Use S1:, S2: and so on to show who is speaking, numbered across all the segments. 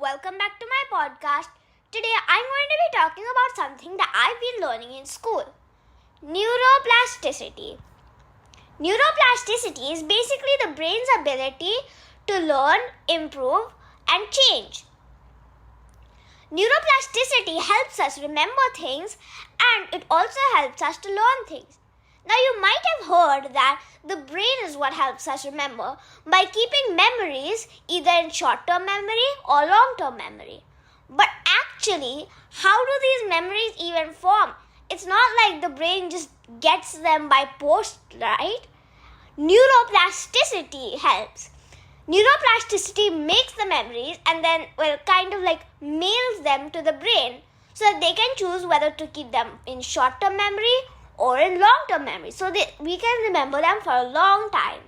S1: welcome back to my podcast. Today I'm going to be talking about something that I've been learning in school. Neuroplasticity. Neuroplasticity is basically the brain's ability to learn, improve, and change. Neuroplasticity helps us remember things and it also helps us to learn things. Now you might have heard that the brain is what helps us remember by keeping memories either in short-term memory or long-term memory. But actually, how do these memories even form? It's not like the brain just gets them by post, right? Neuroplasticity helps. Neuroplasticity makes the memories and then mails them to the brain so that they can choose whether to keep them in short-term memory or in long-term memory so that we can remember them for a long time.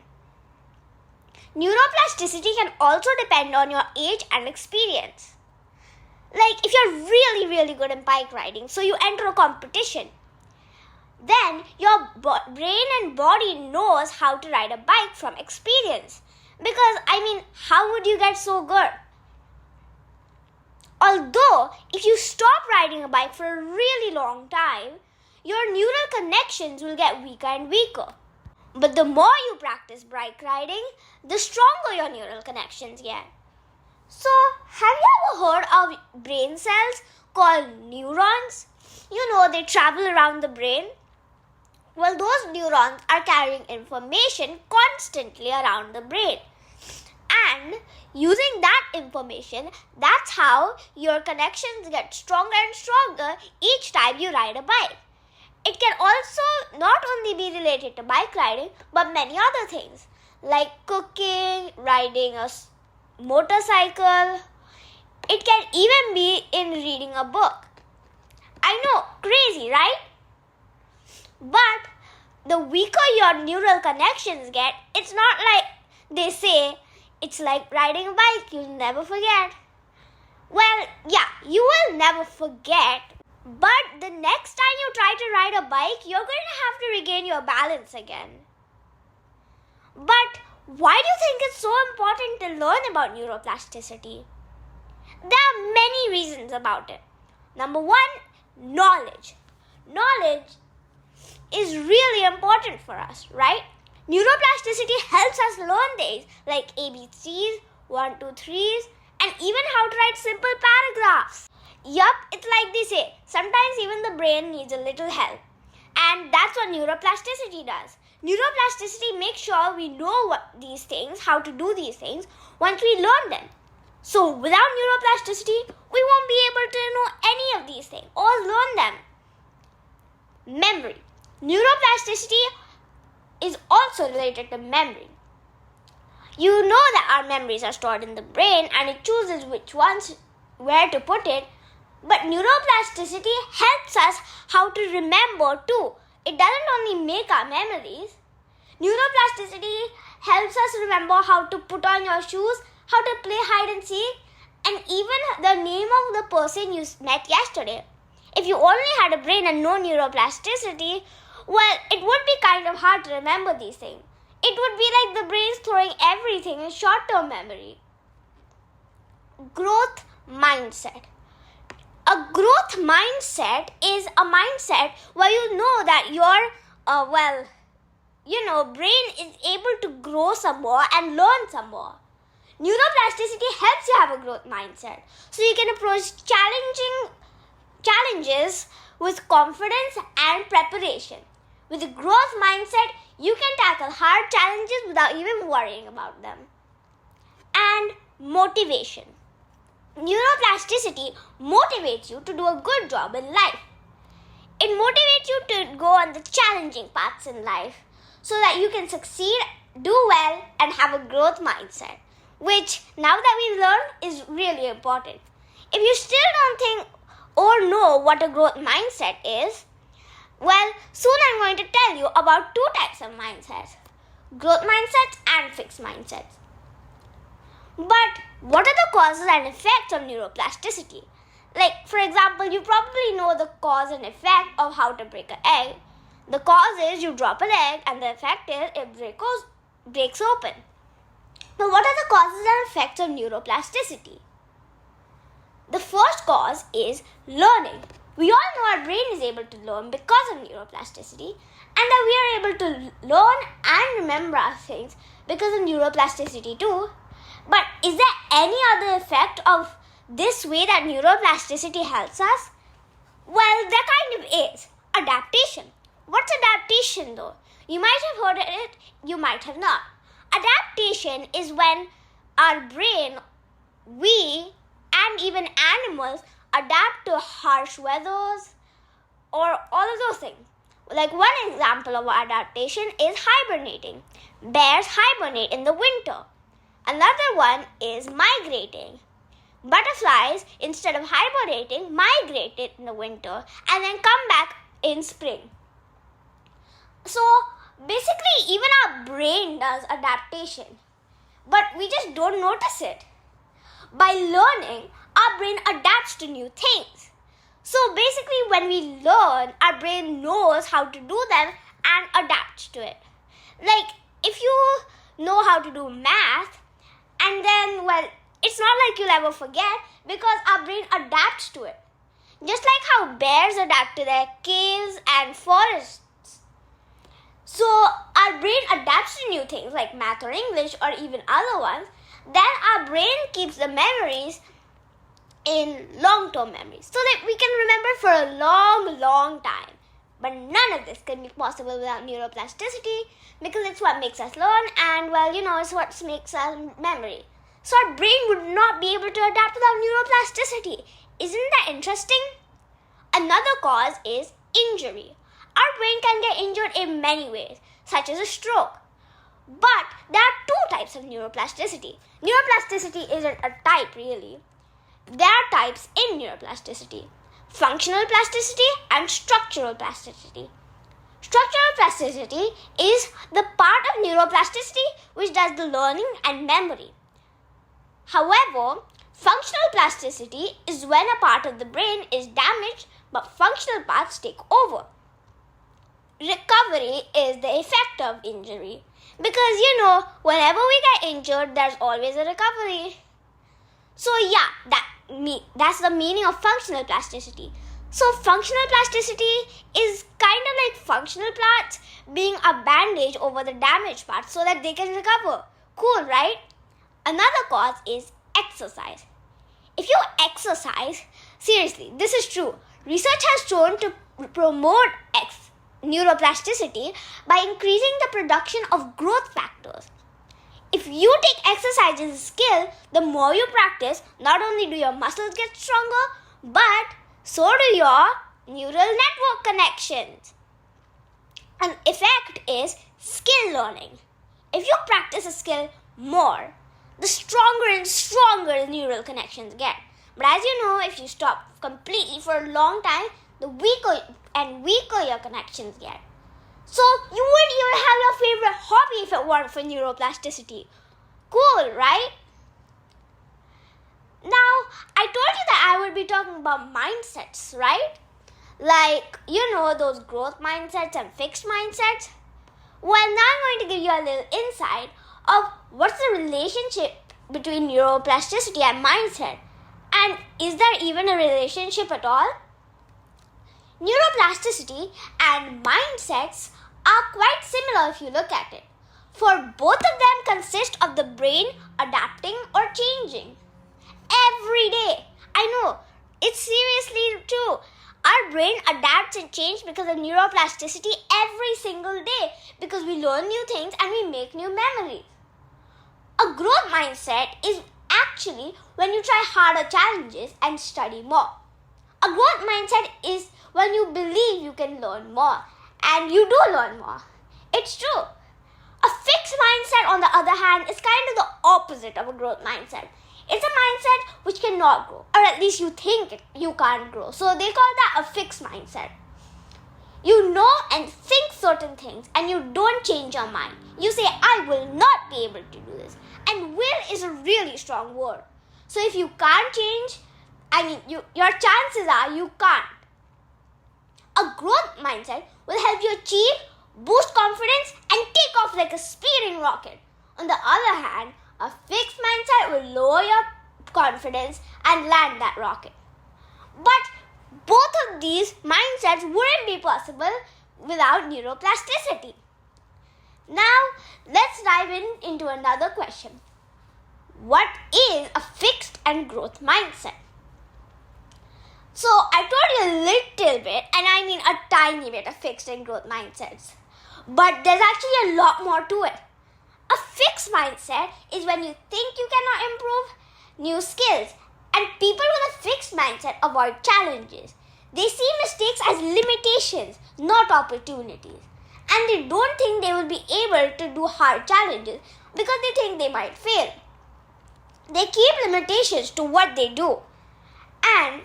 S1: Neuroplasticity can also depend on your age and experience. Like if you're really good in bike riding, so you enter a competition, then your brain and body knows how to ride a bike from experience. Because, how would you get so good? Although, if you stop riding a bike for a really long time, your neural connections will get weaker and weaker. But the more you practice bike riding, the stronger your neural connections get. So, have you ever heard of brain cells called neurons? They travel around the brain. Well, those neurons are carrying information constantly around the brain. And using that information, that's how your connections get stronger and stronger each time you ride a bike. It can also not only be related to bike riding, but many other things like cooking, riding a motorcycle. It can even be in reading a book. I know, crazy, right? But the weaker your neural connections get, it's not like they say it's like riding a bike, you'll never forget. Well, yeah, you will never forget. But the next time you try to ride a bike, you're going to have to regain your balance again. But why do you think it's so important to learn about neuroplasticity? There are many reasons about it. Number one, knowledge. Knowledge is really important for us, right? Neuroplasticity helps us learn things like ABCs, 1, 2, 3s, and even how to write simple paragraphs. Yup, it's like they say, sometimes even the brain needs a little help. And that's what neuroplasticity does. Neuroplasticity makes sure we know these things, how to do these things, once we learn them. So without neuroplasticity, we won't be able to know any of these things or learn them. Memory. Neuroplasticity is also related to memory. You know that our memories are stored in the brain and it chooses which ones, where to put it. But neuroplasticity helps us how to remember too. It doesn't only make our memories. Neuroplasticity helps us remember how to put on your shoes, how to play hide and seek, and even the name of the person you met yesterday. If you only had a brain and no neuroplasticity, well, it would be kind of hard to remember these things. It would be like the brain's throwing everything in short-term memory. Growth mindset. A growth mindset is a mindset where you know that your brain is able to grow some more and learn some more. Neuroplasticity helps you have a growth mindset, so you can approach challenges with confidence and preparation. With a growth mindset, you can tackle hard challenges without even worrying about them. And motivation. Neuroplasticity motivates you to do a good job in life. It motivates you to go on the challenging paths in life so that you can succeed, do well, and have a growth mindset, which now that we've learned is really important. If you still don't think or know what a growth mindset is, well, soon I'm going to tell you about 2 types of mindsets, growth mindsets and fixed mindsets. But what are the causes and effects of neuroplasticity? Like, for example, you probably know the cause and effect of how to break an egg. The cause is you drop an egg and the effect is it breaks open. But what are the causes and effects of neuroplasticity? The first cause is learning. We all know our brain is able to learn because of neuroplasticity, and that we are able to learn and remember things because of neuroplasticity too. But is there any other effect of this way that neuroplasticity helps us? Well, there kind of is. Adaptation. What's adaptation though? You might have heard it, you might have not. Adaptation is when our brain, we, and even animals adapt to harsh weathers or all of those things. Like one example of adaptation is hibernating. Bears hibernate in the winter. Another one is migrating. Butterflies, instead of hibernating, migrate in the winter and then come back in spring. So basically, even our brain does adaptation, but we just don't notice it. By learning, our brain adapts to new things. So basically, when we learn, our brain knows how to do them and adapts to it. Like, if you know how to do math, and then, well, it's not like you'll ever forget because our brain adapts to it. Just like how bears adapt to their caves and forests. So our brain adapts to new things like math or English or even other ones. Then our brain keeps the memories in long-term memories so that we can remember for a long, long time. But none of this can be possible without neuroplasticity because it's what makes us learn and, well, it's what makes us memory. So our brain would not be able to adapt without neuroplasticity. Isn't that interesting? Another cause is injury. Our brain can get injured in many ways, such as a stroke. But there are two types of neuroplasticity. Neuroplasticity isn't a type really. There are types in neuroplasticity: functional plasticity and structural plasticity. Structural plasticity is the part of neuroplasticity which does the learning and memory. However, functional plasticity is when a part of the brain is damaged but functional parts take over. Recovery is the effect of injury because whenever we get injured, there's always a recovery. So yeah, that's the meaning of functional plasticity. So functional plasticity is kind of like functional parts being a bandage over the damaged parts so that they can recover. Cool, right? Another cause is exercise. If you exercise, seriously, this is true. Research has shown to promote neuroplasticity by increasing the production of growth factors. If you take exercise as a skill, the more you practice, not only do your muscles get stronger, but so do your neural network connections. An effect is skill learning. If you practice a skill more, the stronger and stronger the neural connections get. But as you know, if you stop completely for a long time, the weaker and weaker your connections get. So you wouldn't even have your favorite hobby if it weren't for neuroplasticity. Cool, right? Now, I told you that I would be talking about mindsets, right? Like, those growth mindsets and fixed mindsets. Well, now I'm going to give you a little insight of what's the relationship between neuroplasticity and mindset. And is there even a relationship at all? Neuroplasticity and mindsets are quite similar if you look at it. For both of them consist of the brain adapting or changing. Every day. I know, it's seriously true. Our brain adapts and changes because of neuroplasticity every single day because we learn new things and we make new memories. A growth mindset is actually when you try harder challenges and study more. A growth mindset is when you believe you can learn more and you do learn more. It's true. A fixed mindset, on the other hand, is kind of the opposite of a growth mindset. It's a mindset which cannot grow, or at least you think you can't grow. So they call that a fixed mindset. You know and think certain things and you don't change your mind. You say, I will not be able to do this. And will is a really strong word. So if you can't change, your chances are you can't. A growth mindset will help you achieve, boost confidence, and take off like a speeding rocket. On the other hand, a fixed mindset will lower your confidence and land that rocket. But both of these mindsets wouldn't be possible without neuroplasticity. Now, let's dive into another question. What is a fixed and growth mindset? So, I told you a little bit, and I mean a tiny bit of fixed and growth mindsets. But there's actually a lot more to it. A fixed mindset is when you think you cannot improve new skills. And people with a fixed mindset avoid challenges. They see mistakes as limitations, not opportunities. And they don't think they will be able to do hard challenges because they think they might fail. They keep limitations to what they do. And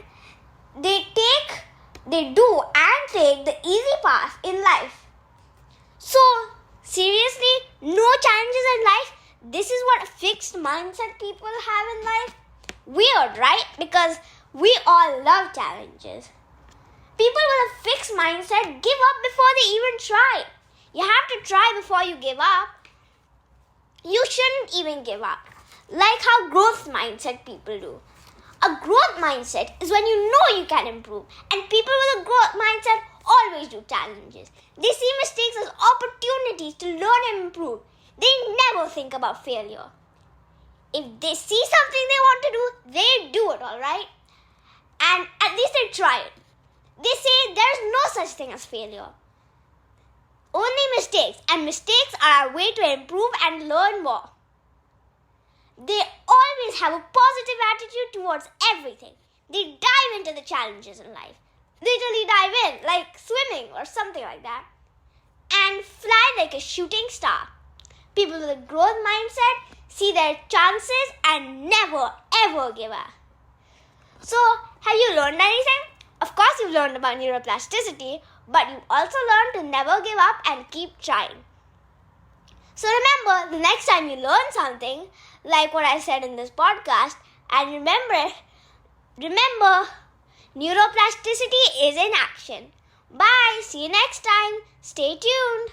S1: they do and take the easy path in life. So, seriously, no challenges in life? This is what fixed mindset people have in life? Weird, right? Because we all love challenges. People with a fixed mindset give up before they even try. You have to try before you give up. You shouldn't even give up. Like how growth mindset people do. A growth mindset is when you know you can improve. And people with a growth mindset always do challenges. They see mistakes as opportunities to learn and improve. They never think about failure. If they see something they want to do, they do it, alright? And at least they try it. They say there's no such thing as failure. Only mistakes, and mistakes are our way to improve and learn more. They always have a positive attitude towards everything. They dive into the challenges in life. Literally dive in, like swimming or something like that. And fly like a shooting star. People with a growth mindset see their chances and never ever give up. So, have you learned anything? Of course you've learned about neuroplasticity, but you also learned to never give up and keep trying. So remember, the next time you learn something, like what I said in this podcast, and remember, neuroplasticity is in action. Bye, see you next time. Stay tuned.